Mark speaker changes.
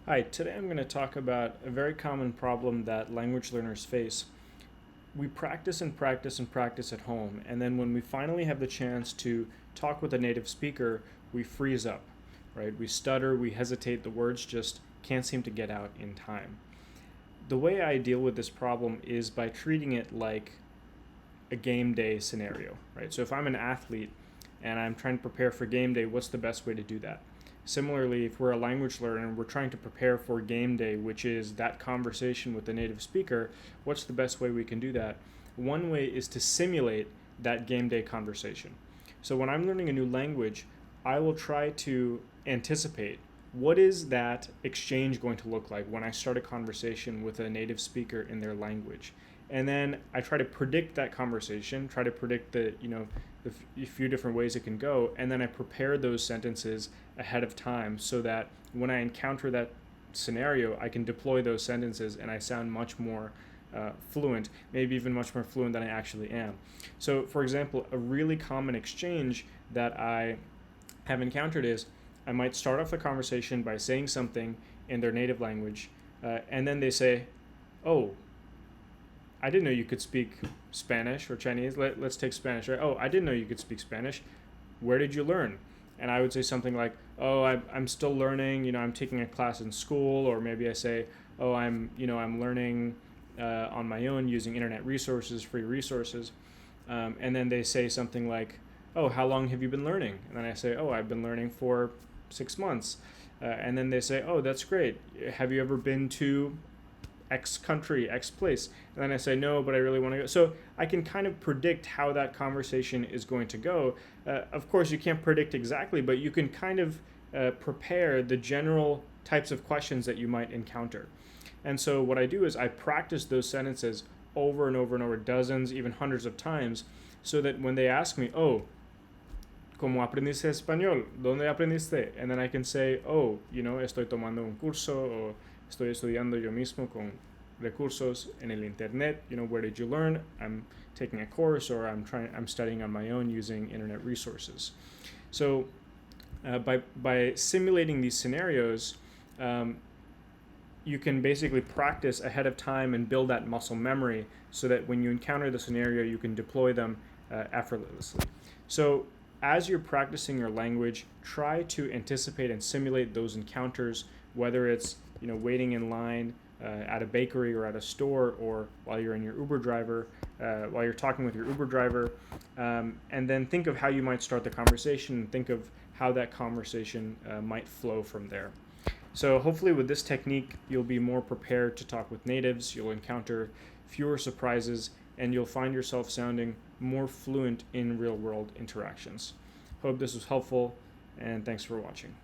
Speaker 1: Hi, today I'm going to talk about a very common problem that language learners face. We practice and practice and practice at home, and then when we finally have the chance to talk with a native speaker, we freeze up, right? We stutter, we hesitate, the words just can't seem to get out in time. The way I deal with this problem is by treating it like a game day scenario, right? So if I'm an athlete and I'm trying to prepare for game day, what's the best way to do that? Similarly, if we're a language learner and we're trying to prepare for game day, which is that conversation with the native speaker, what's the best way we can do that? One way is to simulate that game day conversation. So when I'm learning a new language, I will try to anticipate what is that exchange going to look like when I start a conversation with a native speaker in their language. And then I try to predict that conversation, try to predict the few different ways it can go, and then I prepare those sentences ahead of time so that when I encounter that scenario, I can deploy those sentences and I sound much more fluent, maybe even much more fluent than I actually am. So, for example, a really common exchange that I have encountered is I might start off the conversation by saying something in their native language, and then they say, "Oh, I didn't know you could speak Spanish or Chinese. Let's take Spanish, right? Oh, I didn't know you could speak Spanish. Where did you learn?" And I would say something like, "Oh, I'm still learning. I'm taking a class in school," or maybe I say, "Oh, I'm learning on my own using internet resources, free resources." And then they say something like, "Oh, how long have you been learning?" And then I say, "Oh, I've been learning for 6 months." And then they say, "Oh, that's great. Have you ever been to X country, X place?" And then I say, "No, but I really want to go." So I can kind of predict how that conversation is going to go. Of course, you can't predict exactly, but you can kind of prepare the general types of questions that you might encounter. And so what I do is I practice those sentences over and over and over, dozens, even hundreds of times, so that when they ask me, "Oh, ¿cómo aprendiste español? ¿Dónde aprendiste?" And then I can say, "Oh, estoy tomando un curso," o "estoy estudiando yo mismo con recursos en el internet." Where did you learn? I'm taking a course, or I'm studying on my own using internet resources. So by simulating these scenarios, you can basically practice ahead of time and build that muscle memory so that when you encounter the scenario, you can deploy them effortlessly. So as you're practicing your language, try to anticipate and simulate those encounters, whether it's waiting in line at a bakery or at a store, or while you're while you're talking with your Uber driver, and then think of how you might start the conversation and think of how that conversation might flow from there. So hopefully with this technique, you'll be more prepared to talk with natives, you'll encounter fewer surprises, and you'll find yourself sounding more fluent in real-world interactions. Hope this was helpful, and thanks for watching.